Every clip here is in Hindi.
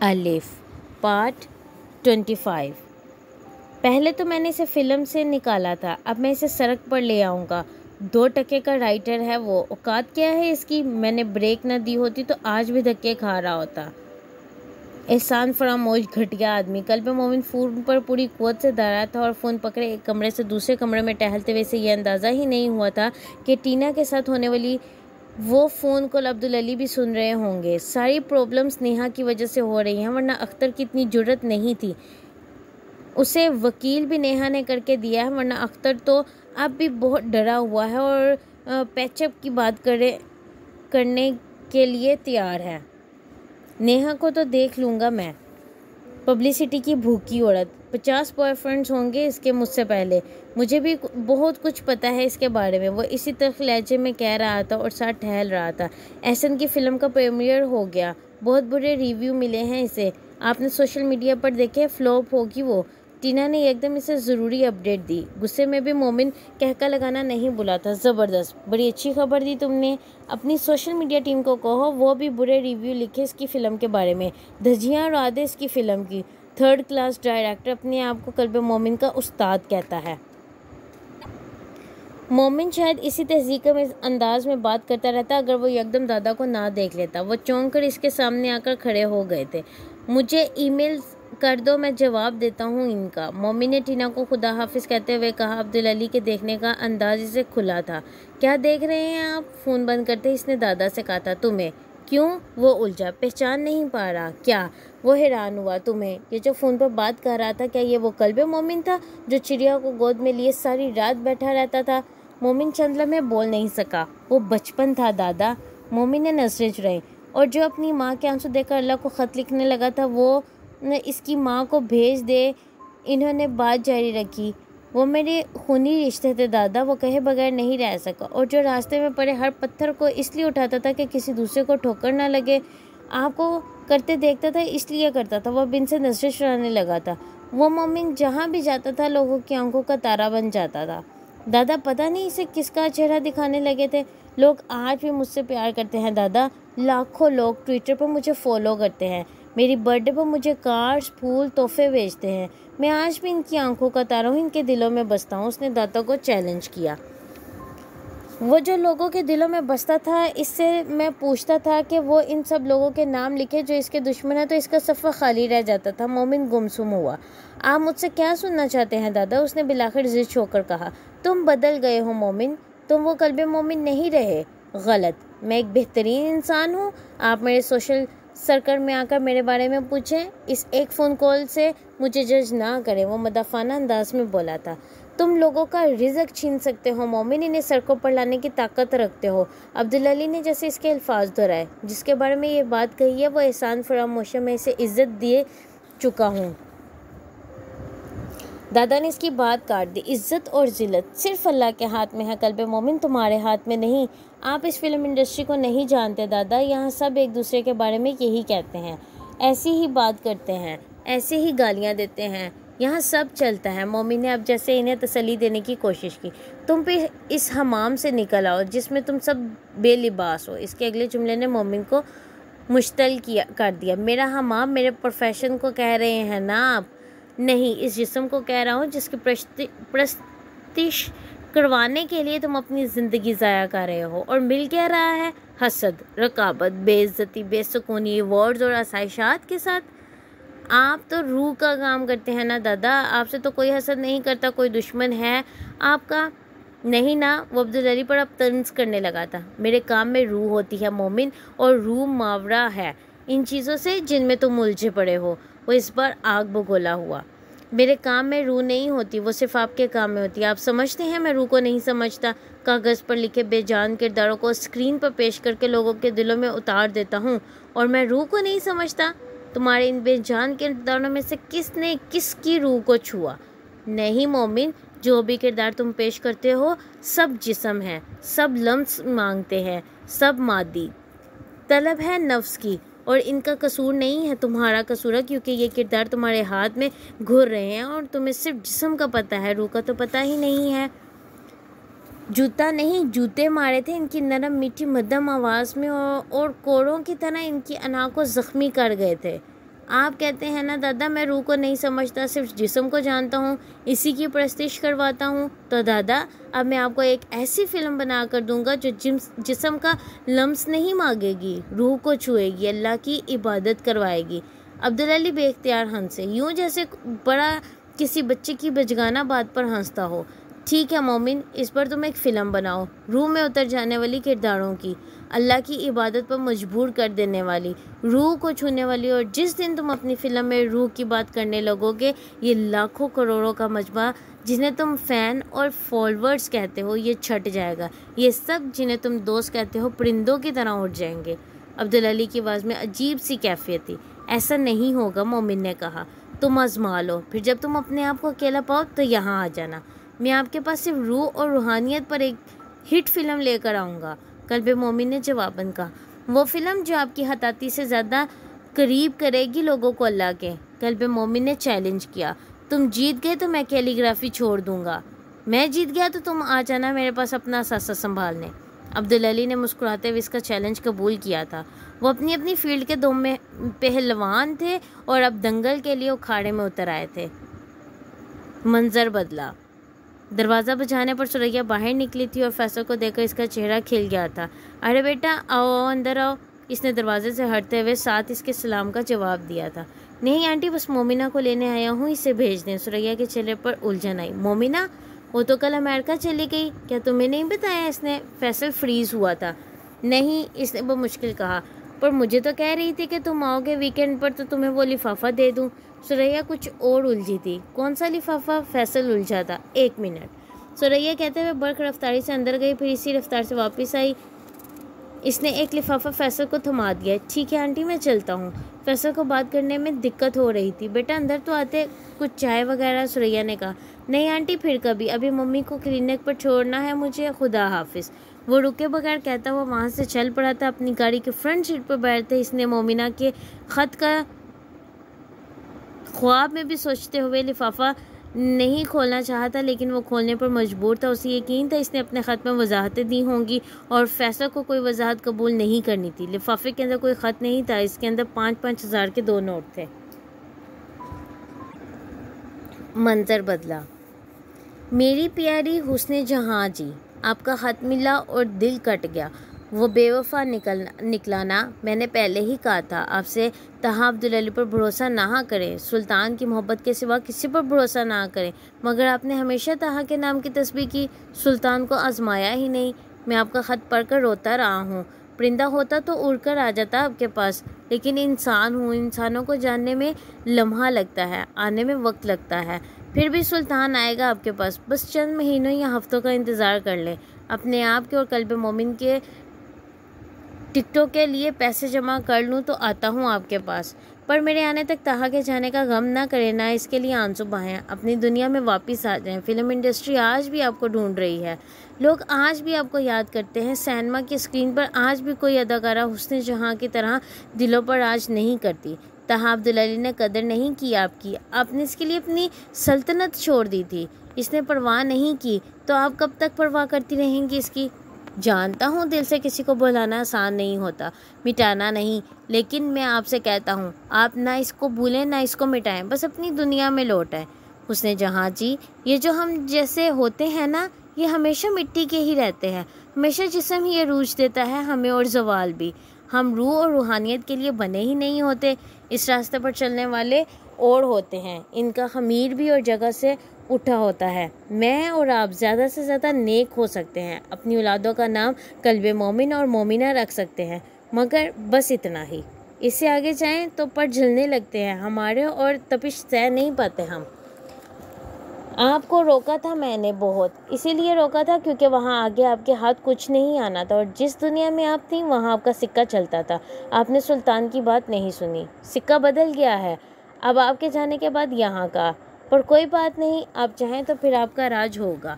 अलिफ पार्ट 25। पहले तो मैंने इसे फ़िल्म से निकाला था, अब मैं इसे सड़क पर ले आऊँगा। 2 टके का राइटर है वो, औकात क्या है इसकी। मैंने ब्रेक न दी होती तो आज भी धक्के खा रहा होता। एहसान फरामोश घटिया आदमी। कल पे मोमिन फ़ोन पर पूरी कुव्वत से धरा था और फ़ोन पकड़े एक कमरे से दूसरे कमरे में टहलते हुए से यह अंदाज़ा ही नहीं हुआ था कि टीना के साथ होने वाली वो फ़ोन कॉल अब्दुल अली भी सुन रहे होंगे। सारी प्रॉब्लम्स नेहा की वजह से हो रही हैं, वरना अख्तर की इतनी जुर्रत नहीं थी। उसे वकील भी नेहा ने करके दिया है, वरना अख्तर तो अब भी बहुत डरा हुआ है और पैचअप की बात करने के लिए तैयार है। नेहा को तो देख लूँगा मैं, पब्लिसिटी की भूखी औरत। 50 बॉयफ्रेंड्स होंगे इसके मुझसे पहले। मुझे भी बहुत कुछ पता है इसके बारे में। वो इसी तरह लहजे में कह रहा था और साथ टहल रहा था। एहसन की फ़िल्म का प्रीमियर हो गया, बहुत बुरे रिव्यू मिले हैं इसे। आपने सोशल मीडिया पर देखे, फ्लॉप होगी वो। टीना ने एकदम इसे ज़रूरी अपडेट दी। गुस्से में भी मोमिन कहका लगाना नहीं भुला था। ज़बरदस्त, बड़ी अच्छी खबर दी तुमने। अपनी सोशल मीडिया टीम को कहो वो भी बुरे रिव्यू लिखे इसकी फ़िल्म के बारे में। धज्जियाँ उड़ा दे इसकी फ़िल्म की। 3rd क्लास डायरेक्टर अपने आप को कल्बे मोमिन का उस्ताद कहता है। मोमिन शायद इसी तहज़ीक़ में अंदाज में बात करता रहता अगर वो एकदम दादा को ना देख लेता। वो चौंक कर इसके सामने आकर खड़े हो गए थे। मुझे ईमेल कर दो, मैं जवाब देता हूँ इनका। मोमिन ने टीना को खुदा हाफिज़ कहते हुए कहा। अब्दुल अली के देखने का अंदाज इसे खुला था। क्या देख रहे हैं आप? फ़ोन बंद करते इसने दादा से कहा था। तुम्हें? क्यों? वो उलझा। पहचान नहीं पा रहा क्या? वो हैरान हुआ। तुम्हें? ये जो फ़ोन पर बात कर रहा था, क्या ये वो कल्बे मोमिन था जो चिड़िया को गोद में लिए सारी रात बैठा रहता था? मोमिन चंद लम्हे बोल नहीं सका। वो बचपन था दादा। मोमिन ने नजरें चुराई और जो अपनी माँ के आंसू देखकर अल्लाह को ख़त लिखने लगा था वो न इसकी माँ को भेज दे। इन्होंने बात जारी रखी। वो मेरे खूनी रिश्ते थे दादा, वो कहे बगैर नहीं रह सका। और जो रास्ते में पड़े हर पत्थर को इसलिए उठाता था कि किसी दूसरे को ठोकर ना लगे। आपको करते देखता था इसलिए करता था। वह बिन से नजरें चुराने लगा था। वो मोमिन जहाँ भी जाता था लोगों की आंखों का तारा बन जाता था। दादा पता नहीं इसे किसका चेहरा दिखाने लगे थे। लोग आज भी मुझसे प्यार करते हैं दादा। लाखों लोग ट्विटर पर मुझे फॉलो करते हैं। मेरी बर्थडे पर मुझे कार्ड्स, फूल, तोहफे भेजते हैं। मैं आज भी इनकी आंखों का तारा हूँ, इनके दिलों में बसता हूँ। उसने दादा को चैलेंज किया। वो जो लोगों के दिलों में बसता था, इससे मैं पूछता था कि वो इन सब लोगों के नाम लिखे जो इसके दुश्मन है, तो इसका सफ़ा खाली रह जाता था। मोमिन गुमसुम हुआ। आप मुझसे क्या सुनना चाहते हैं दादा? उसने बिलाखिर जिद छोड़कर कहा। तुम बदल गए हो मोमिन, तुम वो कल्बे मोमिन नहीं रहे। गलत, मैं एक बेहतरीन इंसान हूँ। आप मेरे सोशल सर्कल में आकर मेरे बारे में पूछें। इस एक फ़ोन कॉल से मुझे जज ना करें, वो मदाफाना अंदाज में बोला था। तुम लोगों का रिज़्क छीन सकते हो मोमिन, इन्हें सड़कों पर लाने की ताकत रखते हो। अब्दुल अली ने जैसे इसके अल्फाज दोहराए। जिसके बारे में ये बात कही है वो एहसान फरामोश, मैं इसे इज्जत दिए चुका हूँ। दादा ने इसकी बात काट दी। इज्जत और जिल्लत सिर्फ अल्लाह के हाथ में है कल्बे मोमिन, तुम्हारे हाथ में नहीं। आप इस फिल्म इंडस्ट्री को नहीं जानते दादा। यहाँ सब एक दूसरे के बारे में यही कहते हैं, ऐसी ही बात करते हैं, ऐसे ही गालियाँ देते हैं। यहाँ सब चलता है। मोमिन ने अब जैसे इन्हें तसल्ली देने की कोशिश की। तुम भी इस हमाम से निकल आओ जिसमें तुम सब बेलिबास हो। इसके अगले जुमले ने मोमिन को मुश्तल कर दिया। मेरा हमाम? मेरे प्रोफेशन को कह रहे हैं ना आप? नहीं, इस जिस्म को कह रहा हूँ जिसकी प्रस्तिश करवाने के लिए तुम अपनी ज़िंदगी ज़ाया कर रहे हो। और मिल क्या रहा है? हसद, रकाबत, बेइज्जती, बेसुकूनी, अवार्ड्स और आसाइशात के साथ। आप तो रूह का काम करते हैं ना दादा। आपसे तो कोई हसद नहीं करता। कोई दुश्मन है आपका? नहीं ना। वो अब्दुल अली पर अब तंज करने लगा था। मेरे काम में रूह होती है मोमिन, और रूह मावरा है इन चीज़ों से जिनमें तुम उलझे पड़े हो। वो इस बार आग बगोला हुआ। मेरे काम में रूह नहीं होती, वो सिर्फ आपके काम में होती है। आप समझते हैं मैं रूह को नहीं समझता? कागज़ पर लिखे बेजान किरदारों को स्क्रीन पर पेश करके लोगों के दिलों में उतार देता हूँ, और मैं रूह को नहीं समझता? तुम्हारे इन बेजान किरदारों में से किसने किसकी रूह को छुआ? नहीं मोमिन, जो भी किरदार तुम पेश करते हो सब जिस्म है, सब लम्स मांगते हैं, सब मादी तलब है नफ्स की। और इनका कसूर नहीं है, तुम्हारा कसूर है, क्योंकि ये किरदार तुम्हारे हाथ में घूर रहे हैं और तुम्हें सिर्फ जिस्म का पता है, रूह का तो पता ही नहीं है। जूता नहीं, जूते मारे थे इनकी नरम मीठी मध्यम आवाज़ में, और कोड़ों की तरह इनकी अना को ज़ख्मी कर गए थे। आप कहते हैं ना दादा मैं रूह को नहीं समझता, सिर्फ जिस्म को जानता हूँ, इसी की परस्तिश करवाता हूँ। तो दादा अब मैं आपको एक ऐसी फ़िल्म बना कर दूँगा जो जिस्म का लम्स नहीं मांगेगी, रूह को छुएगी, अल्लाह की इबादत करवाएगी। अब्दुल अली बेख्तियार हंसे, यूँ जैसे बड़ा किसी बच्चे की बचगाना बात पर हंसता हो। ठीक है मोमिन, इस पर तुम एक फ़िल्म बनाओ, रूह में उतर जाने वाली किरदारों की, अल्लाह की इबादत पर मजबूर कर देने वाली, रूह को छूने वाली। और जिस दिन तुम अपनी फ़िल्म में रूह की बात करने लगोगे, ये लाखों करोड़ों का मजबा जिन्हें तुम फ़ैन और फॉलोअर्स कहते हो ये छट जाएगा। ये सब जिन्हें तुम दोस्त कहते हो परिंदों की तरह उड़ जाएंगे। अब्दुल अली की आवाज़ में अजीब सी कैफियत थी। ऐसा नहीं होगा, मोमिन ने कहा। तुम आजमा लो, फिर जब तुम अपने आप को अकेला पाओ तो यहाँ आ जाना। मैं आपके पास सिर्फ रूह और रूहानियत पर एक हिट फिल्म लेकर आऊँगा। कल्बे मोमिन ने जवाबन कहा, वो फिल्म जो आपकी हताती से ज़्यादा करीब करेगी लोगों को अल्लाह के। कल्बे मोमिन ने चैलेंज किया, तुम जीत गए तो मैं कैलीग्राफी छोड़ दूँगा, मैं जीत गया तो तुम आ जाना मेरे पास अपना असासा संभालने। अब्दुल अली ने मुस्कुराते हुए इसका चैलेंज कबूल किया था। वो अपनी अपनी फील्ड के दो में पहलवान थे और अब दंगल के लिए उखाड़े में उतर आए थे। मंजर बदला। दरवाज़ा बजाने पर सुरैया बाहर निकली थी और फैसल को देखकर इसका चेहरा खिल गया था। अरे बेटा आओ अंदर आओ, इसने दरवाजे से हटते हुए साथ इसके सलाम का जवाब दिया था। नहीं आंटी, बस मोमिना को लेने आया हूँ, इसे भेज दें। सुरैया के चेहरे पर उलझन आई। मोमिना? वो तो कल अमेरिका चली गई, क्या तुम्हें नहीं बताया इसने? फैसल फ्रीज हुआ था। नहीं, इसने वो मुश्किल कहा, पर मुझे तो कह रही थी कि तुम आओगे वीकेंड पर तो तुम्हें वो लिफाफा दे दूं। सुरैया कुछ और उलझी थी। कौन सा लिफाफा? फैसल उलझा था। 1 मिनट, सुरैया कहते हुए बर्क रफ्तारी से अंदर गई, फिर इसी रफ्तार से वापस आई। इसने एक लिफाफा फैसल को थमा दिया। ठीक है आंटी, मैं चलता हूँ। फैसल को बात करने में दिक्कत हो रही थी। बेटा अंदर तो आते, कुछ चाय वगैरह? सुरैया ने कहा। नहीं आंटी, फिर कभी, अभी मम्मी को क्लिनिक पर छोड़ना है मुझे, खुदा हाफिज़। वो रुके बगैर कहता हुआ वहाँ से चल पड़ा था। अपनी गाड़ी के फ्रंट सीट पर बैठते इसने मोमिना के ख़त का ख्वाब में भी सोचते हुए लिफाफा नहीं खोलना चाहता, लेकिन वो खोलने पर मजबूर था। उसे यकीन था इसने अपने ख़त में वजाहतें दी होंगी और फैसल को कोई वजाहत कबूल नहीं करनी थी। लिफाफे के अंदर कोई ख़त नहीं था, इसके अंदर 5-5 हज़ार के 2 नोट थे। मंजर बदला। मेरी प्यारी हुस्ने जहाँ जी, आपका ख़त मिला और दिल कट गया। वो बेवफा निकला ना, मैंने पहले ही कहा था आपसे। तहा अब्दुल अली पर भरोसा ना करें, सुल्तान की मोहब्बत के सिवा किसी पर भरोसा ना करें। मगर आपने हमेशा तहा के नाम की तस्बीह की, सुल्तान को आजमाया ही नहीं। मैं आपका ख़त पढ़कर रोता रहा हूँ। परिंदा होता तो उड़कर आ जाता आपके पास, लेकिन इंसान हूँ। इंसानों को जानने में लम्हा लगता है, आने में वक्त लगता है। फिर भी सुल्तान आएगा आपके पास, बस चंद महीनों या हफ्तों का इंतज़ार कर लें। अपने आप के और कल्ब मोमिन के टिकटों के लिए पैसे जमा कर लूँ तो आता हूँ आपके पास, पर मेरे आने तक तहा के जाने का गम ना करें, ना इसके लिए आंसू बहाएं। अपनी दुनिया में वापस आ जाएं। फिल्म इंडस्ट्री आज भी आपको ढूंढ रही है, लोग आज भी आपको याद करते हैं। सिनेमा की स्क्रीन पर आज भी कोई अदाकारा हुस्ने जहाँ की तरह दिलों पर राज नहीं करती। तहा अब्दुल अली ने कदर नहीं की आपकी, आपने इसके लिए अपनी सल्तनत छोड़ दी थी। इसने परवाह नहीं की, तो आप कब तक परवाह करती रहेंगी इसकी? जानता हूँ दिल से किसी को बुलाना आसान नहीं होता, मिटाना नहीं, लेकिन मैं आपसे कहता हूँ आप ना इसको भूलें ना इसको मिटाएं, बस अपनी दुनिया में लौट आएं। उसने जहाँ जी, ये जो हम जैसे होते हैं ना, ये हमेशा मिट्टी के ही रहते हैं, हमेशा जिस्म ही अरूज देता है हमें और जवाल भी। हम रूह और रूहानियत के लिए बने ही नहीं होते, इस रास्ते पर चलने वाले और होते हैं। इनका खमीर भी और जगह से उठा होता है। मैं और आप ज़्यादा से ज़्यादा नेक हो सकते हैं, अपनी औलादों का नाम कल्बे मोमिन और मोमिना रख सकते हैं, मगर बस इतना ही। इससे आगे जाएं तो पर जलने लगते हैं हमारे और तपिश सह नहीं पाते हम। आपको रोका था मैंने बहुत, इसीलिए रोका था क्योंकि वहाँ आगे आपके हाथ कुछ नहीं आना था, और जिस दुनिया में आप थी वहाँ आपका सिक्का चलता था। आपने सुल्तान की बात नहीं सुनी, सिक्का बदल गया है अब आपके जाने के बाद यहाँ का। पर कोई बात नहीं, आप चाहें तो फिर आपका राज होगा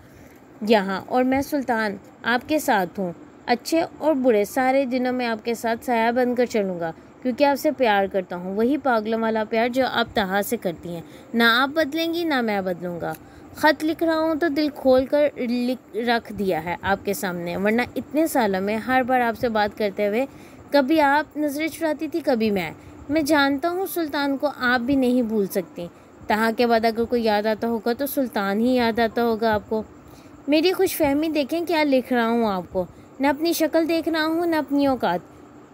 यहाँ, और मैं सुल्तान आपके साथ हूँ। अच्छे और बुरे सारे दिनों में आपके साथ साया बनकर चलूँगा, क्योंकि आपसे प्यार करता हूँ, वही पागलों वाला प्यार जो आप तहा से करती हैं। ना आप बदलेंगी ना मैं बदलूँगा। ख़त लिख रहा हूँ तो दिल खोल कर रख दिया है आपके सामने, वरना इतने सालों में हर बार आपसे बात करते हुए कभी आप नज़रें चुराती थी, कभी मैं। मैं जानता हूँ सुल्तान को आप भी नहीं भूल सकती। तहा के बाद अगर कोई याद आता होगा तो सुल्तान ही याद आता होगा आपको। मेरी खुशफहमी देखें क्या लिख रहा हूँ आपको। न अपनी शक्ल देख रहा हूँ न अपनी औकात,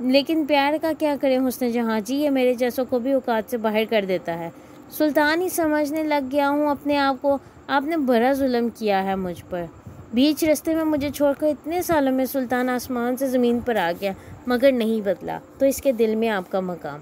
लेकिन प्यार का क्या करें हुस्न जहाँ जी, ये मेरे जैसों को भी औकात से बाहर कर देता है। सुल्तान ही समझने लग गया हूँ अपने आप को। आपने बड़ा जुल्म किया है मुझ पर। बीच रास्ते में मुझे छोड़कर इतने सालों में सुल्तान आसमान से ज़मीन पर आ गया, मगर नहीं बदला तो इसके दिल में आपका मकाम।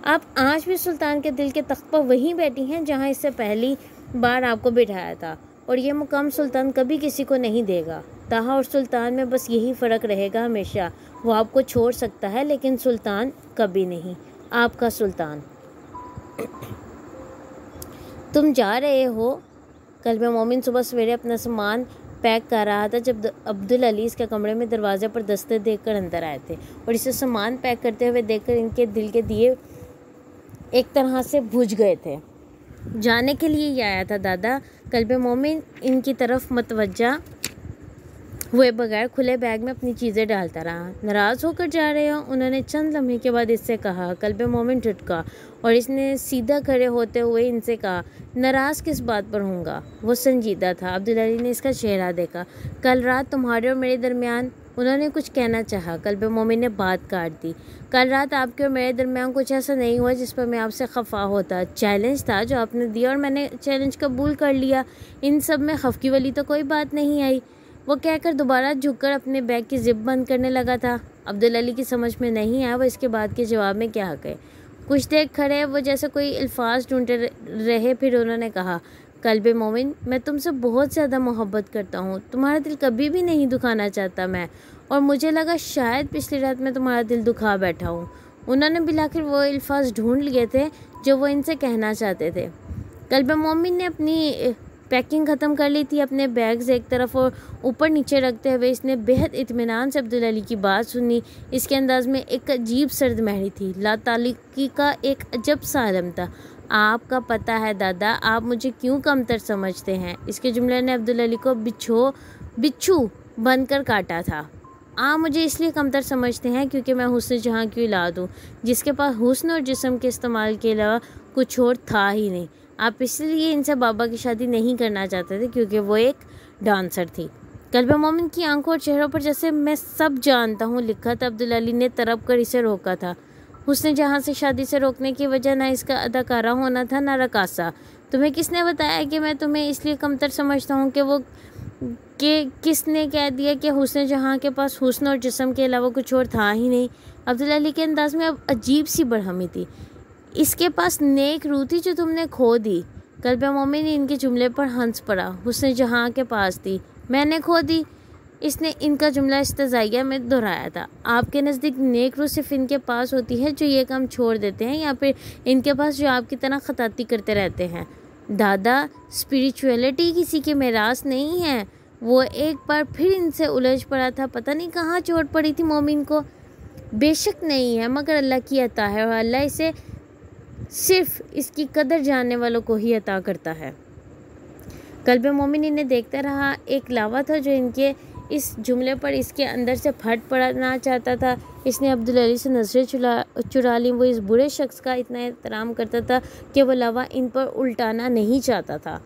आप आज भी सुल्तान के दिल के तख्त पर वहीं बैठी हैं जहाँ इससे पहली बार आपको बिठाया था, और ये मुकाम सुल्तान कभी किसी को नहीं देगा। ताहा और सुल्तान में बस यही फ़र्क रहेगा हमेशा। वो आपको छोड़ सकता है लेकिन सुल्तान कभी नहीं। आपका सुल्तान। तुम जा रहे हो? कल्ब मोमिन सुबह सवेरे अपना सामान पैक कर रहा था जब अब्दुल अली इसके कमरे में दरवाजे पर दस्तक देकर अंदर आए थे, और इसे सामान पैक करते हुए देखकर इनके दिल के दिए एक तरह से बुझ गए थे। जाने के लिए ही आया था दादा। कल्ब मोमिन इनकी तरफ मतवज्जा हुए बगैर खुले बैग में अपनी चीज़ें डालता रहा। नाराज़ होकर जा रहे हो? उन्होंने चंद लम्हे के बाद इससे कहा। कल्ब मोमिन झुटका और इसने सीधा खड़े होते हुए इनसे कहा, नाराज़ किस बात पर होऊंगा? वो संजीदा था। अब्दुल अली ने इसका चेहरा देखा। कल रात तुम्हारे और मेरे दरमियान, उन्होंने कुछ कहना चाहा। कल्ब मोमिन ने बात काट दी। कल रात आपके और मेरे दरमियान कुछ ऐसा नहीं हुआ जिस पर मैं आपसे खफा होता। चैलेंज था जो आपने दिया और मैंने चैलेंज कबूल कर लिया। इन सब में खफकी वाली तो कोई बात नहीं आई। वो कहकर दोबारा झुककर अपने बैग की जिप बंद करने लगा था। अब्दुल अली की समझ में नहीं आया वो इसके बाद के जवाब में क्या कहे। कुछ देर खड़े वो जैसे कोई अल्फाज ढूंढते रहे, फिर उन्होंने कहा, कल्ब मोमिन, मैं तुमसे बहुत ज़्यादा मोहब्बत करता हूँ। तुम्हारा दिल कभी भी नहीं दुखाना चाहता मैं, और मुझे लगा शायद पिछली रात में तुम्हारा दिल दुखा बैठा हूँ। उन्होंने बिलाखिर वो अल्फाज ढूंढ लिए थे जो वो इनसे कहना चाहते थे। कल्ब मोमिन ने अपनी पैकिंग ख़त्म कर ली थी। अपने बैग्स एक तरफ और ऊपर नीचे रखते हुए इसने बेहद इत्मीनान से अब्दुल अली की बात सुनी। इसके अंदाज में एक अजीब सर्द महरी थी। लाताल्लुकी का एक अजब सा आलम था। आपका पता है दादा, आप मुझे क्यों कमतर समझते हैं? इसके जुमले ने अब्दुल अली को बिच्छू बनकर काटा था। आप मुझे इसलिए कमतर समझते हैं क्योंकि मैं हुस्न जहाँ की औलाद हूँ, जिसके पास हुस्न और जिस्म के इस्तेमाल के अलावा कुछ और था ही नहीं। आप इसलिए इनसे बाबा की शादी नहीं करना चाहते थे क्योंकि वो एक डांसर थी। कल्ब मोमिन की आंखों और चेहरों पर जैसे मैं सब जानता हूँ लिखा था। अब्दुल अली ने तरप कर इसे रोका था। उसने जहाँ से शादी से रोकने की वजह ना इसका अदाकारा होना था ना रकासा। तुम्हें किसने बताया कि मैं तुम्हें इसलिए कमतर समझता हूँ कि किसने कह दिया कि हुस्न जहाँ के पास हुस्न और जिस्म के अलावा कुछ और था ही नहीं? अब्दुल अली के अंदाज में अब अजीब सी बरहमी थी। इसके पास नेक रूह थी जो तुमने खो दी। कल्ब मोमिन इनके जुमले पर हंस पड़ा। हुस्न जहाँ के पास थी, मैंने खो दी। इसने इनका जुमला इस्तेज़ाइया में दोहराया था। आपके नज़दीक नेक रूह सिर्फ इनके पास होती है जो ये काम छोड़ देते हैं, या फिर इनके पास जो आपकी तरह खताती करते रहते हैं? दादा, स्पिरिचुअलिटी किसी की मेरास नहीं है। वो एक बार फिर इनसे उलझ पड़ा था। पता नहीं कहाँ चोट पड़ी थी मोमिन को। बेशक नहीं है, मगर अल्लाह की अता है और अल्लाह इसे सिर्फ इसकी कदर जानने वालों को ही अता करता है। कल्ब मोमिन इन्हें देखता रहा। एक लावा था जो इनके इस जुमले पर इसके अंदर से फट पड़ना चाहता था। इसने अब्दुल अली से नजरें चुरा ली। वो इस बुरे शख्स का इतना एहतराम करता था कि वो लावा इन पर उल्टाना नहीं चाहता था।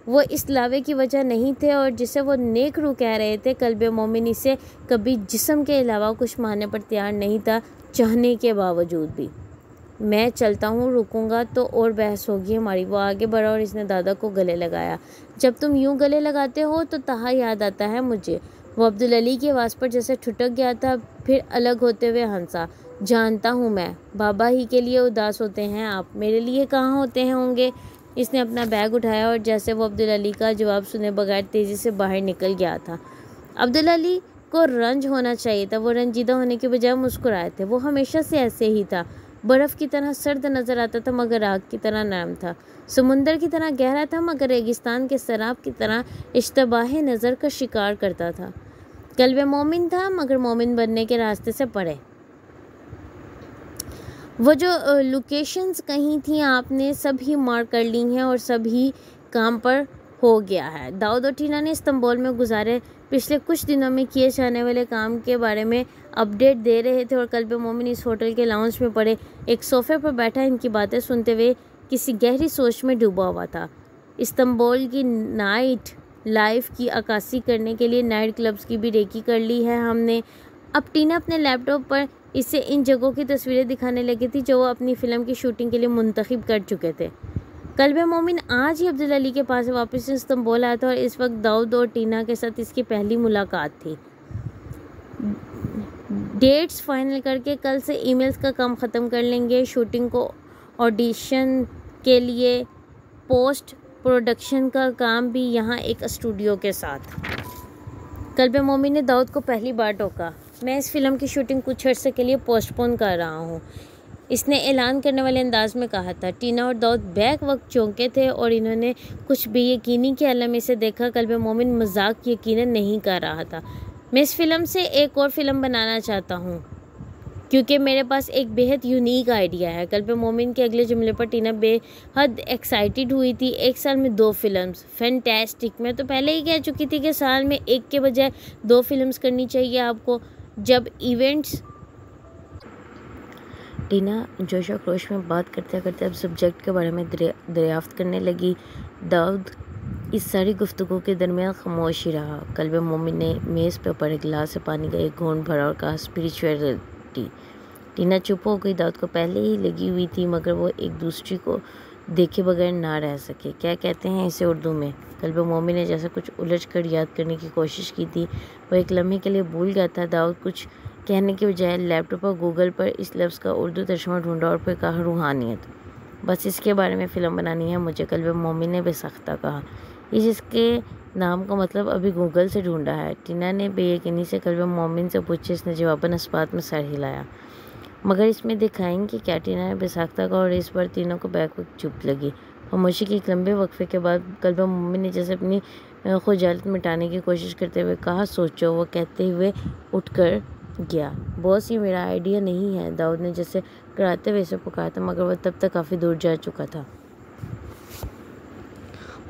वो इस लावे की वजह नहीं थे और जिसे वो नेक रूह कह रहे थे। कल्ब मोमिन इसे कभी जिस्म के अलावा कुछ मानने पर तैयार नहीं था, चाहने के बावजूद भी। मैं चलता हूँ, रुकूंगा तो और बहस होगी हमारी। वो आगे बढ़ा और इसने दादा को गले लगाया। जब तुम यूं गले लगाते हो तो तहा याद आता है मुझे। वो अब्दुल अली की आवाज़ पर जैसे ठुटक गया था, फिर अलग होते हुए हंसा। जानता हूँ मैं, बाबा ही के लिए उदास होते हैं आप, मेरे लिए कहाँ होते हैं होंगे। इसने अपना बैग उठाया और जैसे वो अब्दुल अली का जवाब सुने बगैर तेज़ी से बाहर निकल गया था। अब्दुल अली को रंज होना चाहिए था। वो रंजीदा होने के बजाय मुस्कुराए थे। वो हमेशा से ऐसे ही था। बर्फ़ की तरह सर्द नज़र आता था मगर आग की तरह नरम था। समुंदर की तरह गहरा था मगर रेगिस्तान के सराब की तरह इश्तबाह नज़र का शिकार करता था। कल्ब मोमिन था मगर मोमिन बनने के रास्ते से पड़े। वो जो लोकेशंस कहीं थी आपने सभी मार्क कर ली हैं और सभी काम पर हो गया है। दाऊद और टीना ने इस्तांबुल में गुजारे पिछले कुछ दिनों में किए जाने वाले काम के बारे में अपडेट दे रहे थे और कल्ब मोमिन इस होटल के लाउंज में पड़े एक सोफे पर बैठा इनकी बातें सुनते हुए किसी गहरी सोच में डूबा हुआ था। इस्तांबुल की नाइट लाइफ की अक्कासी करने के लिए नाइट क्लब्स की भी रेकी कर ली है हमने। अब टीना अपने लैपटॉप पर इसे इन जगहों की तस्वीरें दिखाने लगी थी जो वो अपनी फ़िल्म की शूटिंग के लिए मुंतखब कर चुके थे। कल्ब मोमिन आज ही अब्दुल अली के पास वापस इस्तांबुल आया था और इस वक्त दाऊद और टीना के साथ इसकी पहली मुलाकात थी। डेट्स फाइनल करके कल से ईमेल्स का काम ख़त्म कर लेंगे। शूटिंग को ऑडिशन के लिए पोस्ट प्रोडक्शन का काम भी यहाँ एक स्टूडियो के साथ। कल्ब मोमिन ने दाऊद को पहली बार टोका, मैं इस फिल्म की शूटिंग कुछ अर्से के लिए पोस्टपोन कर रहा हूँ, इसने ऐलान करने वाले अंदाज में कहा था। टीना और दाऊद बैक वक्त चौंके थे और इन्होंने कुछ बेयकीनी के आलम में से देखा। कल्ब मोमिन मजाक यकीनन नहीं कर रहा था। मैं इस फिल्म से एक और फिल्म बनाना चाहता हूँ क्योंकि मेरे पास एक बेहद यूनिक आइडिया है। कल्ब मोमिन के अगले जुमले पर टीना बेहद एक्साइटेड हुई थी। एक साल में 2 फिल्म्स, फैंटास्टिक। मैं तो पहले ही कह चुकी थी कि साल में एक के बजाय 2 फिल्म्स करनी चाहिए आपको। जब इवेंट्स टीना जोश और खरोश में बात करते करते अब सब्जेक्ट के बारे में दरियाफ्त करने लगी। दाऊद इस सारी गुफ्तगू के दरमियान खामोश ही रहा। कल्ब मोमिन ने मेज़ पर पड़े गिलास से पानी का एक घूंट भरा और कहा, स्पिरिचुअलिटी। टीना चुप हो गई। दाऊद को पहले ही लगी हुई थी मगर वो एक दूसरे को देखे बगैर ना रह सके। क्या कहते हैं इसे उर्दू में? कल्ब मोमिन ने जैसे कुछ उलझ कर याद करने की कोशिश की थी। वो एक लम्हे के लिए भूल गया था। दाऊद कुछ कहने के बजाय लैपटॉप और गूगल पर इस लफ्ज़ का उर्दू तर्जुमा ढूंढा और फिर कहा, रूहानियत। बस इसके बारे में फ़िल्म बनानी है मुझे, कल्ब मोमिन ने बेसख्ता कहा। इसके नाम का मतलब अभी गूगल से ढूंढा है। टीना ने बेयकीनी से कल्ब मोमिन से पूछे। इसने जवाबन इस्बात में सर हिलाया। मगर इसमें दिखाएंगे क्या? टीना ने बेसख्ता कहा और इस बार तीनों को बैक वक्त चुप लगी। खामोशी के एक लंबे वक्फे के बाद कल्ब मोमिन ने जैसे अपनी खुजालत मिटाने की कोशिश करते हुए कहा, सोचो। वो कहते हुए उठकर गया। बॉस, ये मेरा आइडिया नहीं है, दाऊद ने जैसे कराते हुए इसे पुकारा था मगर वह तब तक काफ़ी दूर जा चुका था।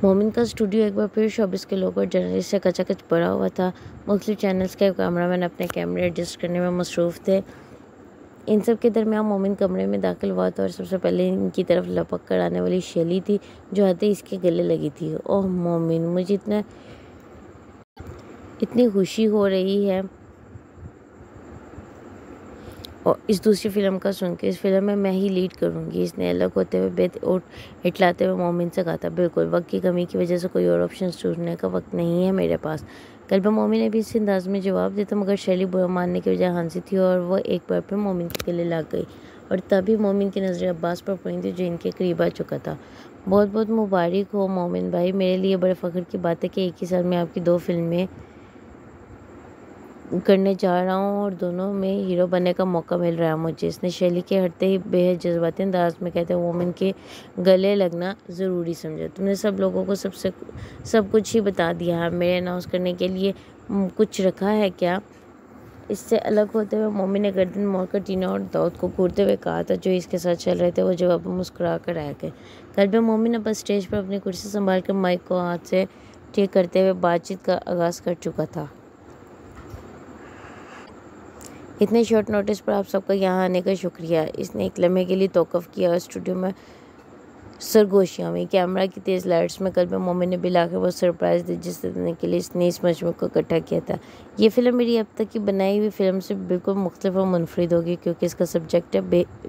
मोमिन का स्टूडियो एक बार फिर शोबिस के लोगों और जर्नलिस्ट से कचाकच भरा हुआ था। मुख्तलिफ चैनल्स के कैमरामैन अपने कैमरे एडजस्ट करने में मसरूफ़ थे। इन सब के दरमियान मोमिन कमरे में दाखिल हुआ था और सबसे पहले इनकी तरफ लपक कर आने वाली शैली थी जो आते ही इसके गले लगी थी। ओह मोमिन, मुझे इतनी खुशी हो रही है और इस दूसरी फिल्म का सुन के। इस फिल्म में मैं ही लीड करूंगी, इसने अलग होते हुए बेत इटलाते हुए मोमिन से कहा था। बिल्कुल, वक्त की कमी की वजह से कोई और ऑप्शन ढूंढने का वक्त नहीं है मेरे पास। कल्ब मोमिन ने भी इस अंदाज में जवाब दिया था मगर शैली बुरा मानने की वजह हंसी थी और वह एक बार फिर मोमिन के गले लग गई। और तभी मोमिन की नज़रें अब्बास पर पड़ी थी जो इनके करीब आ चुका था। बहुत बहुत मुबारक हो मोमिन भाई, मेरे लिए बड़े फ़ख्र की बात है कि एक ही साल में आपकी 2 फिल्में करने जा रहा हूँ और दोनों में हीरो बनने का मौका मिल रहा है मुझे। इसने शैली के हटते ही बेहद जज्बाती अंदाज में कहते हुए मोमिन के गले लगना ज़रूरी समझा। तुमने सब लोगों को सब कुछ ही बता दिया है, मेरे अनाउंस करने के लिए कुछ रखा है क्या? इससे अलग होते हुए मोमिन ने गर्दन मोड़कर टीना और दाऊद को घूरते हुए कहा था जो इसके साथ चल रहे थे। वो जवाब मुस्कुरा कर रह गए। कल्ब मोमिन अब स्टेज पर अपनी कुर्सी संभाल कर माइक को हाथ से ठीक करते हुए बातचीत का आगाज़ कर चुका था। इतने शॉर्ट नोटिस पर आप सबका यहाँ आने का शुक्रिया। इसने एक लम्हे के लिए तौक़ुफ़ किया और स्टूडियो में सरगोशियाँ हुई। कैमरा की तेज़ लाइट्स में कल्ब मोमिन ने बिला के वो सरप्राइज़ दी जिस देने के लिए इसने इस मजमू को इकट्ठा किया था। ये फ़िल्म मेरी अब तक की बनाई हुई फ़िल्म से बिल्कुल मुख्तलिफ और मुनफरिद होगी क्योंकि इसका सब्जेक्ट है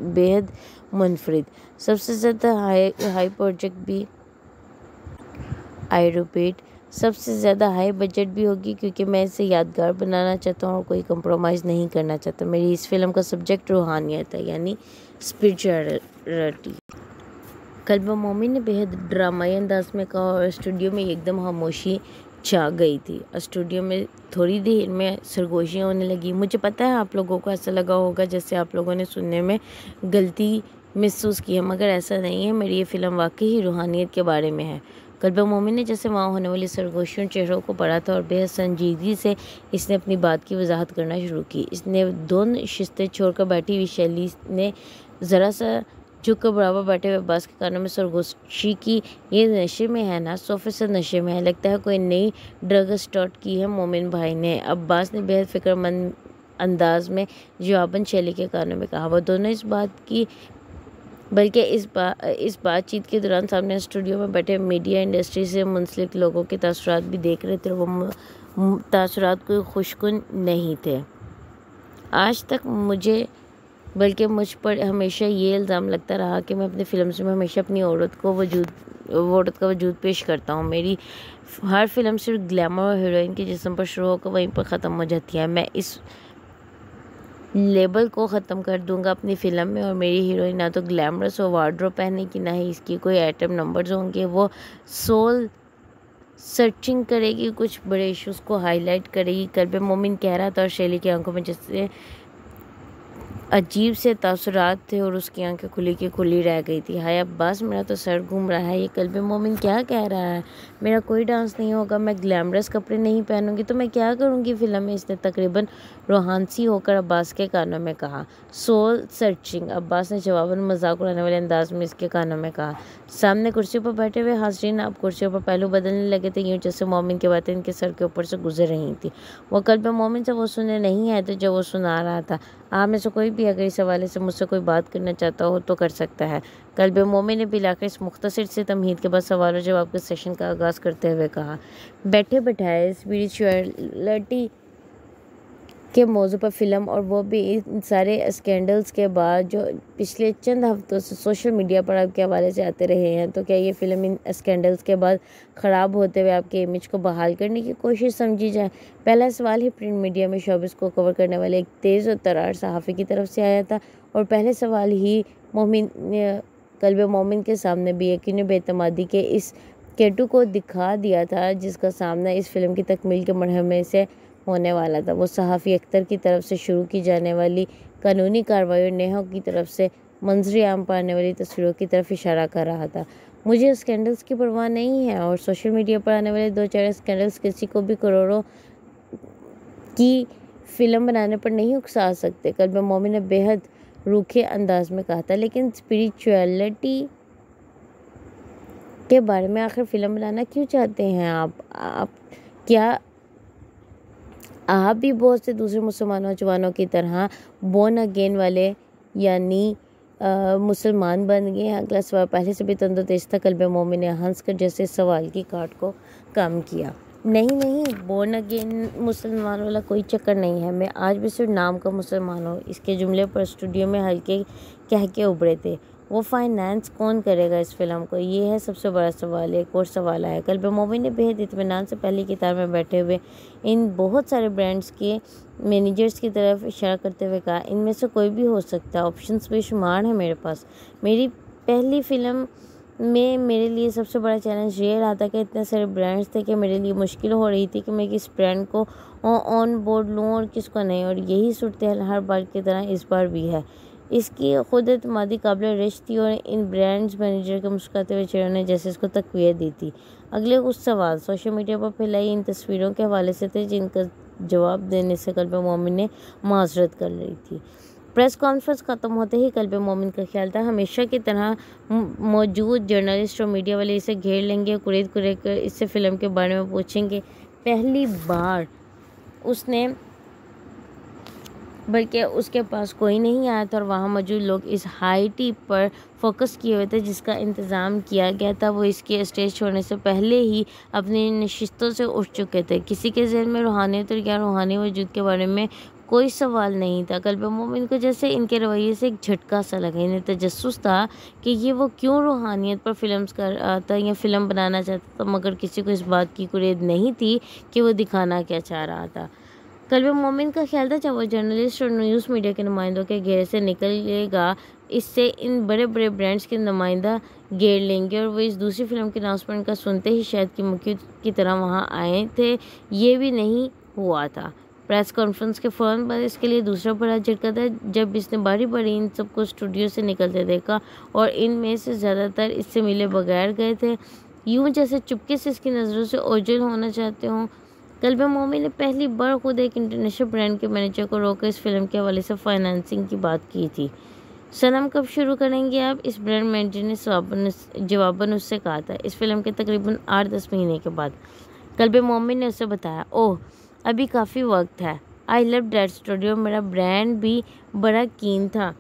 बेहद मुनफरिद। सबसे ज़्यादा हाई प्रोजेक्ट भी, आई रिपीट, सबसे ज़्यादा हाई बजट भी होगी क्योंकि मैं इसे यादगार बनाना चाहता हूँ और कोई कंप्रोमाइज़ नहीं करना चाहता। मेरी इस फिल्म का सब्जेक्ट रूहानियत है, यानी स्पिरिचुअलिटी। कल्ब मोमिन ने बेहद ड्रामाई अंदाज में कहा और स्टूडियो में एकदम खामोशी छा गई थी। स्टूडियो में थोड़ी देर में सरगोशियाँ होने लगी। मुझे पता है आप लोगों को ऐसा लगा होगा जैसे आप लोगों ने सुनने में गलती महसूस की है मगर ऐसा नहीं है। मेरी ये फ़िल्म वाकई ही रूहानियत के बारे में है। कल्ब मोमिन ने जैसे वहाँ होने वाली सरगोशियों चेहरों को पढ़ा था और बेहद संजीदगी से इसने अपनी बात की वजाहत करना शुरू की। इसने 2 शिस्तें छोड़कर बैठी हुई शैली ने ज़रा सा झुक कर बराबर बैठे हुए अब्बास के कानों में सरगोशी की। ये नशे में है ना? 100% नशे में है। लगता है कोई नई ड्रग स्टार्ट की है मोमिन भाई ने, अब्बास ने बेहद फिक्रमंद अंदाज में जवाबन शैली के कानों में कहा। वो दोनों इस बात की बल्कि इस बातचीत के दौरान सामने स्टूडियो में बैठे मीडिया इंडस्ट्री से मुंसलिक लोगों के तासुरात भी देख रहे थे। वो तासुरात कोई खुशकुन नहीं थे। आज तक मुझ पर हमेशा ये इल्ज़ाम लगता रहा कि मैं अपनी फिल्म में हमेशा अपनी औरत का वजूद पेश करता हूँ। मेरी हर फिल्म सिर्फ ग्लैमर और हीरोइन के जिस्म पर शुरू होकर वहीं पर ख़त्म हो जाती है। मैं इस लेबल को ख़त्म कर दूंगा अपनी फ़िल्म में, और मेरी हीरोइन ना तो ग्लैमरस और वार्डरोब पहने की, ना ही इसकी कोई आइटम नंबर्स होंगे। वो सोल सर्चिंग करेगी, कुछ बड़े इश्यूज़ को हाईलाइट करेगी। कल्बे मोमिन कह रहा था और शैली की आंखों में जैसे अजीब से तासुरात थे और उसकी आंखें खुली की खुली रह गई थी। हाय अब्बास, मेरा तो सर घूम रहा है। ये कल्बे मोमिन क्या कह रहा है? मेरा कोई डांस नहीं होगा, मैं ग्लैमरस कपड़े नहीं पहनूंगी तो मैं क्या करूंगी फिल्म में? इसने तकरीबन रूहानसी होकर अब्बास के कानों में कहा। सोल सर्चिंग, अब्बास ने जवाबन मजाक उड़ाने वाले अंदाज में इसके कानों में कहा। सामने कुर्सी पर बैठे हुए हाज़रीन अब कुर्सियों पर पहलू बदलने लगे थे, यूँ जैसे मोमिन की बातें इनके सर के ऊपर से गुजर रही थी। वो कल्बे मोमिन से वो सुनने नहीं आए थे जो वो सुना रहा था। आप में से कोई भी अगर इस हवाले से मुझसे कोई बात करना चाहता हो तो कर सकता है। कल्बे मोमिन ने बिलाकर इस मुख्तसर से तमहीद के बाद सवाल और जवाब के सेशन का आगाज़ करते हुए कहा। बैठे बैठाए स्पिरिचुअलिटी के मौजू पर फिल्म, और वो भी इन सारे स्कैंडल्स के बाद जो पिछले चंद हफ्तों से सोशल मीडिया पर आपके हवाले से आते रहे हैं, तो क्या ये फ़िल्म इन स्कैंडल्स के बाद ख़राब होते हुए आपके इमेज को बहाल करने की कोशिश समझी जाए? पहला सवाल ही प्रिंट मीडिया में शोबिस को कवर करने वाले एक तेज़ और तरार सहाफ़ी की तरफ से आया था, और पहले सवाल ही कल्बे मोमिन के सामने भी यकीन बेतमादी के इस केटू को दिखा दिया था जिसका सामना इस फिल्म की तकमील के मरहले से होने वाला था। वो सहाफ़ी अख्तर की तरफ से शुरू की जाने वाली कानूनी कार्रवाई और नेहा की तरफ से मंजरी आम पर आने वाली तस्वीरों की तरफ इशारा कर रहा था। मुझे स्कैंडल्स की परवाह नहीं है, और सोशल मीडिया पर आने वाले 2-4 स्कैंडल्स किसी को भी करोड़ों की फ़िल्म बनाने पर नहीं उकसा सकते, कल्बे मोमिन ने बेहद रूखे अंदाज में कहा था। लेकिन स्पिरिचुअलिटी के बारे में आखिर फ़िल्म बनाना क्यों चाहते हैं आप क्या आप भी बहुत से दूसरे मुसलमान नौजवानों की तरह बोर्न अगेन वाले यानी मुसलमान बन गए हैं? अगला सवाल पहले से भी तंदुरुस्त था। कल्बे मोमिन ने हंस कर जैसे सवाल की काट को कम किया। नहीं, बोर्न अगेन मुसलमान वाला कोई चक्कर नहीं है। मैं आज भी सिर्फ नाम का मुसलमान हूँ। इसके जुमले पर स्टूडियो में हल्के कह के उभरे थे। वो फाइनेंस कौन करेगा इस फिल्म को? ये है सबसे बड़ा सवाल। एक और सवाल आया। कल्बे मोमिन ने बेहद इत्मीनान से पहली कतार में बैठे हुए इन बहुत सारे ब्रांड्स के मैनेजर्स की तरफ इशारा करते हुए कहा, इनमें से कोई भी हो सकता है, ऑप्शंस बेशुमार हैं मेरे पास। मेरी पहली फ़िल्म में मेरे लिए सबसे बड़ा चैलेंज ये रहा था कि इतने सारे ब्रांड्स थे कि मेरे लिए मुश्किल हो रही थी कि मैं किस ब्रांड को ऑन बोर्ड लूँ और किसको नहीं, और यही सूरत हर बार की तरह इस बार भी है। इसकी खुद एतमादी काबिल रिश्त थी, और इन ब्रांड्स मैनेजर के मुस्कुराते हुए चेहरों ने जैसे इसको तक़वियत दी थी। अगले कुछ सवाल सोशल मीडिया पर फैलाई इन तस्वीरों के हवाले से थे जिनका जवाब देने से कल्बे मोमिन ने माजरत कर ली थी। प्रेस कॉन्फ्रेंस ख़त्म होते ही कल्बे मोमिन का ख्याल था हमेशा की तरह मौजूद जर्नलिस्ट और मीडिया वाले इसे घेर लेंगे, कुरेद कर इससे फ़िल्म के बारे में पूछेंगे। पहली बार उसने बल्कि उसके पास कोई नहीं आया था, और वहाँ मौजूद लोग इस हाई टी पर फोकस किए हुए थे जिसका इंतज़ाम किया गया था। वो इसके स्टेज छोड़ने से पहले ही अपनी नशिस्तों से उठ चुके थे। किसी के ज़हन में रूहानियत और या रूहानी वजूद के बारे में कोई सवाल नहीं था। कल्बे मोमिन को जैसे इनके रवैये से एक झटका सा लगा। इन्हें तजस्सुस था कि ये वो क्यों रूहानियत पर फिल्म्स कर रहा था या फ़िल्म बनाना चाहता था, मगर किसी को इस बात की कुरेद नहीं थी कि वो दिखाना क्या चाह रहा था। कल्बे मोमिन का ख्याल था जब वो जर्नलिस्ट और न्यूज़ मीडिया के नुमाइंदों के घेरे से निकलेगा, इससे इन बड़े बड़े ब्रांड्स के नुमाइंदा घेर लेंगे, और वो इस दूसरी फिल्म के अनाउंसमेंट का सुनते ही शायद कि मुख्य की तरह वहाँ आए थे। ये भी नहीं हुआ था। प्रेस कॉन्फ्रेंस के फ़ौरन बाद इसके लिए दूसरा बड़ा झटका था जब इसने बारी बारी इन सबको स्टूडियो से निकलते देखा, और इनमें से ज़्यादातर इससे मिले बगैर गए थे, यूँ जैसे चुपके से इसकी नज़रों से ओझल होना चाहते हों। कल्बे मोमिन ने पहली बार खुद एक इंटरनेशनल ब्रांड के मैनेजर को रोकर इस फिल्म के हवाले से फाइनेंसिंग की बात की थी। सनम कब शुरू करेंगे आप? इस ब्रांड मैनेजर ने जवाबन उससे कहा था, इस फिल्म के तकरीबन 8-10 महीने के बाद। कल्बे मोमिन ने उसे बताया, ओह अभी काफ़ी वक्त है। I love that studio. मेरा ब्रांड भी बड़ा कीन था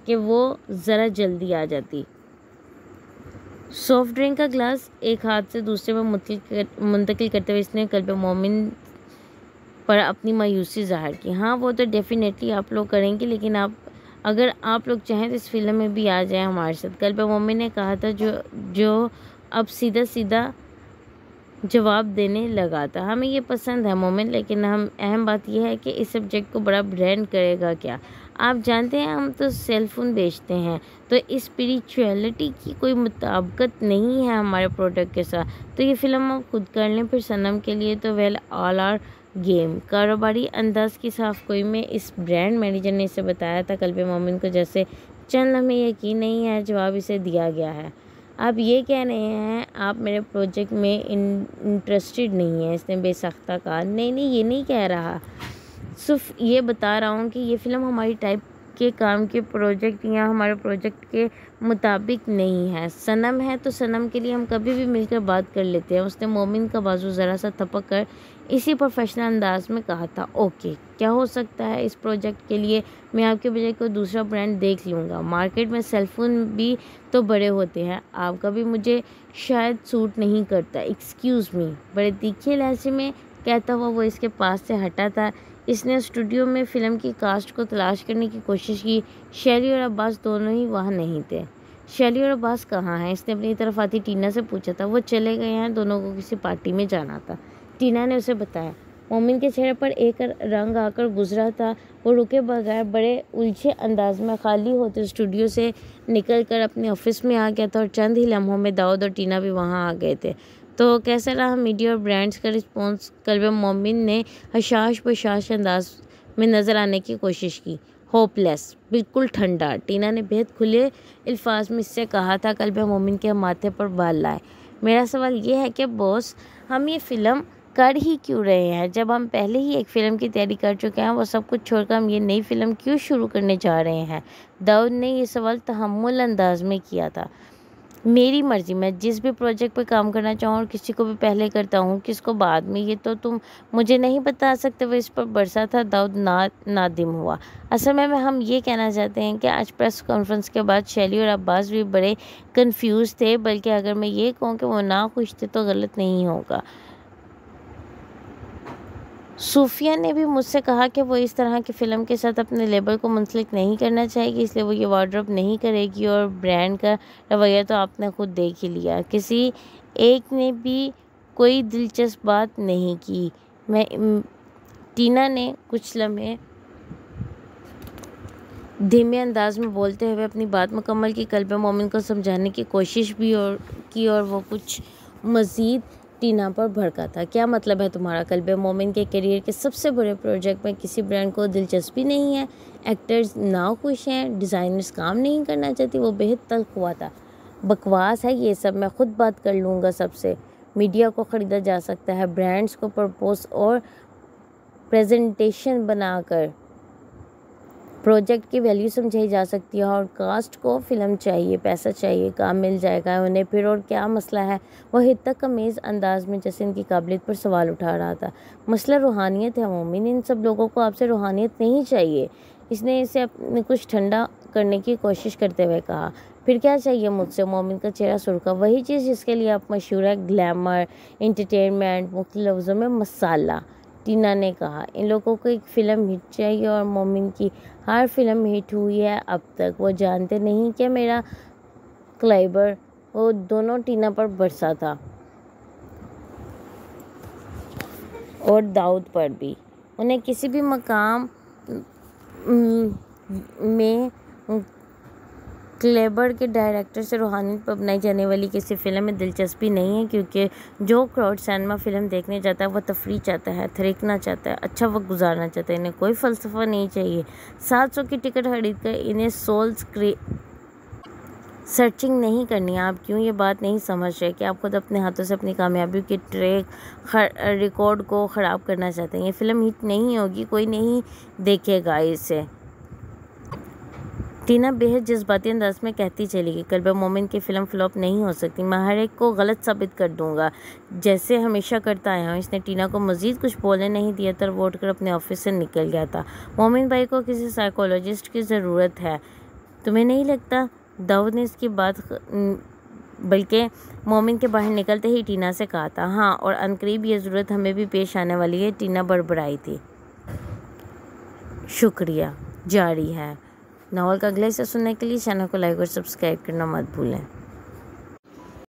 कि वो ज़रा जल्दी आ जाती। सॉफ्ट ड्रिंक का ग्लास एक हाथ से दूसरे में मुंतकिल करते हुए इसने कल्बे मोमिन पर अपनी मायूसी ज़ाहिर की। हाँ वो तो डेफिनेटली आप लोग करेंगे, लेकिन अगर आप लोग चाहें तो इस फिल्म में भी आ जाएं हमारे साथ। कल्बे मोमिन ने कहा था, जो अब सीधा सीधा जवाब देने लगा था। हमें ये पसंद है मोमिन, लेकिन अहम बात यह है कि इस सब्जेक्ट को बड़ा ब्रांड करेगा क्या? आप जानते हैं हम तो सेल फोन बेचते हैं, तो स्पिरिचुअलिटी की कोई मुताबिकत नहीं है हमारे प्रोडक्ट के साथ। तो ये फिल्म आप खुद कर लें, फिर सनम के लिए तो वेल ऑल आर गेम। कारोबारी अंदाज की साफ कोई में इस ब्रांड मैनेजर ने इसे बताया था कल्बे मोमिन को जैसे चंद हमें यकीन नहीं है जवाब इसे दिया गया है। आप ये कह रहे हैं आप मेरे प्रोजेक्ट में इंटरेस्टेड नहीं है? इसने बेसख्ता कहा। नहीं ये नहीं कह रहा, सिर्फ ये बता रहा हूँ कि ये फ़िल्म हमारी टाइप के काम के प्रोजेक्ट या हमारे प्रोजेक्ट के मुताबिक नहीं है। सनम है तो सनम के लिए हम कभी भी मिलकर बात कर लेते हैं। उसने मोमिन का बाजू ज़रा सा थपक कर इसी प्रोफेशनल अंदाज में कहा था। ओके, क्या हो सकता है इस प्रोजेक्ट के लिए मैं आपके बजाय कोई दूसरा ब्रांड देख लूँगा। मार्केट में सेलफोन भी तो बड़े होते हैं, आपका भी मुझे शायद सूट नहीं करता। Excuse me. बड़े तीखे लहजे में कहता हुआ वो इसके पास से हटा था। इसने स्टूडियो में फ़िल्म की कास्ट को तलाश करने की कोशिश की। शैली और अब्बास दोनों ही वहाँ नहीं थे। शैली और अब्बास कहाँ हैं? इसने अपनी तरफ आती टीना से पूछा था। वो चले गए हैं, दोनों को किसी पार्टी में जाना था, टीना ने उसे बताया। मोमिन के चेहरे पर एक रंग आकर गुजरा था। वो रुके बगैर बड़े उलझे अंदाज में खाली होते स्टूडियो से निकलकर अपने ऑफिस में आ गया था और चंद ही लम्हों में दाऊद और टीना भी वहाँ आ गए थे। तो कैसा रहा मीडिया और ब्रांड्स का रिस्पॉन्स? कल्बे मोमिन ने हशाश बशाश अंदाज में नज़र आने की कोशिश की। होपलेस, बिल्कुल ठंडा। टीना ने बेहद खुले अल्फाज में इससे कहा था। कल्बे मोमिन के माथे पर बाल लाए। मेरा सवाल ये है कि बॉस, हम ये फ़िल्म कर ही क्यों रहे हैं जब हम पहले ही एक फ़िल्म की तैयारी कर चुके हैं? वो सब कुछ छोड़कर हम ये नई फ़िल्म क्यों शुरू करने जा रहे हैं? दाऊद ने ये सवाल तहम्मुल अंदाज में किया था। मेरी मर्ज़ी, मैं जिस भी प्रोजेक्ट पे काम करना चाहूँ और किसी को भी पहले करता हूँ, किसको बाद में, ये तो तुम मुझे नहीं बता सकते। वो इस पर बरसा था। दाऊद नादिम हुआ। असल में हम ये कहना चाहते हैं कि आज प्रेस कॉन्फ्रेंस के बाद शैली और अब्बास भी बड़े कंफ्यूज थे, बल्कि अगर मैं ये कहूँ कि वो ना खुश थे तो गलत नहीं होगा। सूफिया ने भी मुझसे कहा कि वो इस तरह की फ़िल्म के साथ अपने लेबल को मुंसलिक नहीं करना चाहेगी, इसलिए वो ये वार्डरोब नहीं करेगी। और ब्रांड का रवैया तो आपने खुद देख ही लिया। किसी एक ने भी कोई दिलचस्प बात नहीं की। टीना ने कुछ लम्हे धीमे अंदाज में बोलते हुए अपनी बात मुकम्मल की। कल्बे मोमिन को समझाने की कोशिश भी और वो कुछ मज़ीद टीना पर भड़का था। क्या मतलब है तुम्हारा? कल्बे मोमिन के करियर के सबसे बड़े प्रोजेक्ट में किसी ब्रांड को दिलचस्पी नहीं है, एक्टर्स ना खुश हैं, डिज़ाइनर्स काम नहीं करना चाहती। वो बेहद तल्ख हुआ था। बकवास है ये सब, मैं खुद बात कर लूँगा सबसे। मीडिया को ख़रीदा जा सकता है, ब्रांड्स को प्रपोज और प्रेजेंटेशन बनाकर प्रोजेक्ट की वैल्यू समझाई जा सकती है। और कास्ट को फ़िल्म चाहिए, पैसा चाहिए, काम मिल जाएगा उन्हें फिर, और क्या मसला है? वह हितक कमीज़ अंदाज में जैसे इनकी काबिलियत पर सवाल उठा रहा था। मसला रूहानियत है मोमिन, इन सब लोगों को आपसे रूहानियत नहीं चाहिए। इसने इसे अपने कुछ ठंडा करने की कोशिश करते हुए कहा। फिर क्या चाहिए मुझसे? मोमिन का चेहरा सुर्खा। वही चीज़ जिसके लिए आप मशहूर है, ग्लैमर, एंटरटेनमेंट, मुख्तलिफ लफ्ज़ों में मसाला। टीना ने कहा। इन लोगों को एक फ़िल्म हिट चाहिए और मोमिन की हर फिल्म हिट हुई है अब तक। वो जानते नहीं कि मेरा क्लाइबर वो दोनों टीना पर बरसा था और दाऊद पर भी। उन्हें किसी भी मकाम में क्लेबर के डायरेक्टर से रूहानियत पर बनाई जाने वाली किसी फिल्म में दिलचस्पी नहीं है, क्योंकि जो क्राउड सिनेमा फिल्म देखने जाता है वह तफरीह चाहता है, थरकना चाहता है, अच्छा वक्त गुजारना चाहता है। इन्हें कोई फ़लसफ़ा नहीं चाहिए। 700 की टिकट खरीद कर इन्हें सोल सर्चिंग नहीं करनी। आप क्यों ये बात नहीं समझ रहे कि आप खुद अपने हाथों से अपनी कामयाबी के रिकॉर्ड को ख़राब करना चाहते हैं? ये फ़िल्म हिट नहीं होगी, कोई नहीं देखेगा इसे। टीना बेहद जज्बाती अंदाज में कहती चली गई, कल्बे मोमिन की फ़िल्म फ्लॉप नहीं हो सकती, मैं हर एक को गलत साबित कर दूंगा जैसे हमेशा करता आया हूँ। इसने टीना को मज़ीद कुछ बोलने नहीं दिया तो वो उठकर अपने ऑफिस से निकल गया था। मोमिन भाई को किसी साइकोलॉजिस्ट की ज़रूरत है, तुम्हें नहीं लगता? दाऊद ने इसकी बात बल्कि मोमिन के बाहर निकलते ही टीना से कहा था। हाँ, और अनकरीब ये ज़रूरत हमें भी पेश आने वाली है, टीना बड़बड़ाई थी। शुक्रिया जारी है। नावल का अगला हिस्सा सुनने के लिए चैनल को लाइक और सब्सक्राइब करना मत भूलें।